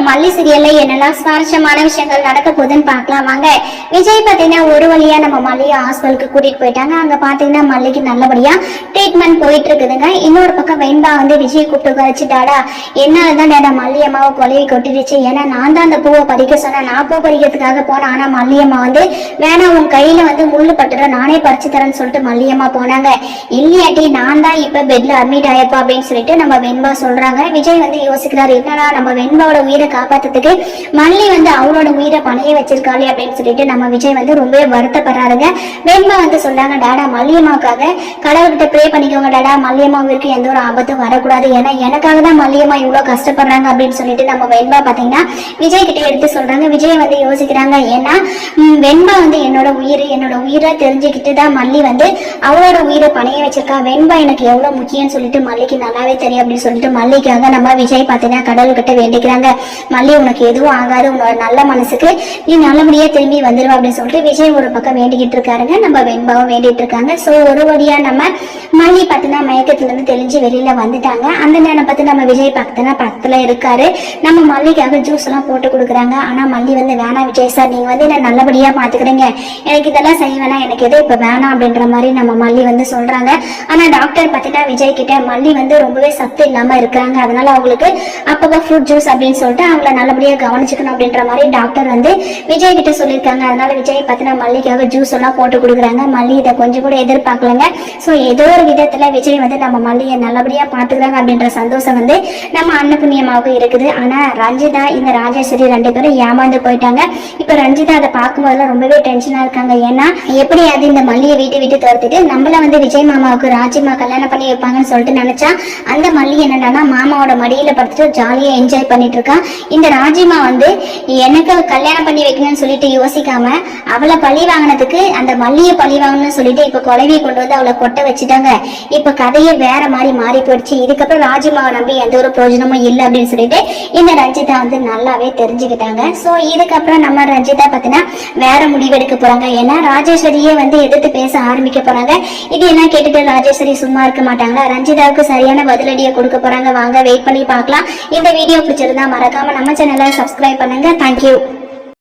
மல்லி சீரியல்ல என்னெல்லாம் சுவாரஸ்யமான விஷயங்கள் நடக்க போகுதுன்னு பார்க்கலாம் வாங்க. விஜய் பாத்தீங்கன்னா ஒரு வழியா நம்ம மல்லியை ஹாஸ்பிட்டலுக்கு கூட்டிட்டு போயிட்டாங்க. அங்க பாத்தீங்கன்னா மல்லிக்கு நல்லபடியா ட்ரீட்மெண்ட் போயிட்டு இருக்குதுங்க. இன்னொரு பக்கம் வெண்பா விஜய் கூப்பிட்டு வச்சுட்டாடா, என்னாலதான் டேடா மல்லியம்மாவை கொலையை கொட்டிடுச்சு. ஏன்னா நான் தான் அந்த பூவை பறிக்க சொன்னேன். நான் பூ பறிக்கிறதுக்காக போனேன். ஆனா மல்லியம்மா வேணா உன் கையில முள்ளு பட்டுற நானே பறிச்சு தரேன்னு சொல்லிட்டு மல்லியம்மா போனாங்க. இல்லையாட்டி நான் தான் இப்ப பெட்ல அட்மிட் ஆயப்பா அப்படின்னு சொல்லிட்டு நம்ம வெண்பா சொல்றாங்க. விஜய் யோசிக்கிறாரு, என்னடா நம்ம வெண்பாவோட உயிரை காப்பாத்துறதுக்கு மல்லி அவரோட உயிரை பணைய வச்சிருக்காளே அப்படின்னு சொல்லிட்டு நம்ம விஜய் ரொம்பவே வருத்தப்படுறாருங்க. வெண்பா சொல்றாங்க, டாடா மல்லியம்மாவுக்காக கடவுள்கிட்ட ப்ரே பண்ணிக்கோங்க டாடா, மல்லியம்மாவிற்கு எந்த ஒரு ஆபத்தும் வரக்கூடாது. ஏன்னா எனக்காக தான் மல்லியம்மா இவ்வளவு கஷ்டப்படுறாங்க அப்படின்னு சொல்லிட்டு நம்ம வெண்பா பாத்தீங்கன்னா விஜய் கிட்ட எடுத்து சொல்றாங்க. விஜய் யோசிக்கிறாங்க, ஏன்னா வெண்பா என்னோட உயிரை தெரிஞ்சுக்கிட்டு தான் மல்லி அவளோட உயிரை பணைய வச்சிருக்கா. வெண்பா எனக்கு எவ்வளவு முக்கியம்னு சொல்லிட்டு மல்லிக்கு நல்லாவே தெரியும் அப்படின்னு சொல்லிட்டு மல்லிக்காக நம்ம விஜய் பாத்தீங்கன்னா கடவுள்கிட்ட வேண்டிக்கிறாங்க. மல்லி உனக்கு எதுவும் ஆகாது, உன்னோட நல்ல மனசுக்கு நீ நல்லபடியா திரும்பி வந்துருவா அப்படின்னு சொல்லிட்டு விஜய் ஒரு பக்கம் வேண்டிக்கிட்டு இருக்காருங்க. நம்ம வெண்பாவும் வேண்டிட்டு இருக்காங்க. சோ ஒரு வழியா நம்ம மல்லி பாத்தீங்கன்னா மயக்கத்துல இருந்து தெளிஞ்சு வெளியில வந்துட்டாங்க. அந்த நேரம் பார்த்து நம்ம விஜய் பாத்தீங்கன்னா பக்கத்துல இருக்காரு. நம்ம மல்லிக்காக ஜூஸ் எல்லாம் போட்டு கொடுக்குறாங்க. ஆனா மல்லி வேணாம் விஜய் சார், நீங்க என்ன நல்லபடியா பாத்துக்கிறீங்க, எனக்கு இதெல்லாம் செய்ய வேணாம், எனக்கு எது இப்ப வேணாம் அப்படின்ற மாதிரி நம்ம மல்லி சொல்றாங்க. ஆனா டாக்டர் பாத்தீங்கன்னா விஜய் கிட்ட மல்லி ரொம்பவே சத்து இல்லாம இருக்கிறாங்க, அதனால அவங்களுக்கு அப்பப்போ ஃப்ரூட் ஜூஸ் அப்படின்னு சொல்லிட்டு அவங்கள நல்லபடியா கவனிச்சுக்கணும் அப்படின்ற மாதிரி டாக்டர் விஜய் கிட்ட சொல்லியிருக்காங்க. அதனால விஜய் பாத்தீங்கன்னா மல்லிக்காக ஜூஸ் எல்லாம் போட்டு கொடுக்குறாங்க. மல்லி இதை கொஞ்சம் கூட எதிர்பார்க்கலங்க. சோ ஏதோ ஒரு விதத்துல விஜய் நம்ம மல்லியை நல்லபடியா பாத்துக்கிறாங்க அப்படின்ற சந்தோஷம் நம்ம அன்னபுண்ணியமாவுக்கு இருக்குது. ஆனா ரஞ்சிதா இந்த ராஜேஸ்வரி ரெண்டு பேரும் ஏமாந்து போயிட்டாங்க. இப்ப ரஞ்சிதா அதை பார்க்கும்போதெல்லாம் ரொம்பவே டென்ஷனா இருக்காங்க. ஏன்னா எப்படியாவது இந்த மல்லியை விட்டு துரத்திட்டு நம்மள விஜய் மாமாவுக்கு ராஜிமா கல்யாணம் பண்ணி வைப்பாங்கன்னு சொல்லிட்டு நினைச்சா அந்த மல்லி என்னன்னா மாமாவோட மடியில படுத்துட்டு ஜாலியா என்ஜாய் பண்ணிட்டு இருக்கா. இந்த ராஜிமா எனக்கு கல்யாணம் பண்ணி வைக்கணும்னு சொல்லிட்டு யோசிக்காம அவளை பழி வாங்கினதுக்கு அந்த மல்லியை பழி வாங்கணும்னு சொல்லிட்டு இப்ப குழவியை கொண்டு அவளை கொட்ட வச்சுட்டாங்க. இப்ப கதையே வேற மாதிரி மாறி போயிடுச்சு. இதுக்கப்புறம் ராஜிமாவை நம்பி எந்த ஒரு பிரயோஜனமும் இல்லை அப்படின்னு சொல்லிட்டு இந்த ரஞ்சிதா நல்லாவே தெரிஞ்சுக்கிட்டாங்க. சோ இதுக்கப்புறம் நம்ம ரஞ்சிதா பாத்தீங்கன்னா வேற முடிவெடுக்க போறாங்க. ஏன்னா ராஜேஸ்வரியே எதிர்த்து பேச ஆரம்பிக்க போறாங்க. இது எல்லாம் கேட்டுட்டு ராஜேஸ்வரி சும்மா இருக்க மாட்டாங்களா, ரஞ்சிதாவுக்கு சரியான பதிலடியை கொடுக்க போறாங்க. வாங்க வெயிட் பண்ணி பார்க்கலாம். இந்த வீடியோ பிடிச்சிருந்தா மறக்காம நம்ம சேனலை சப்ஸ்கிரைப் பண்ணுங்க. தேங்க்யூ.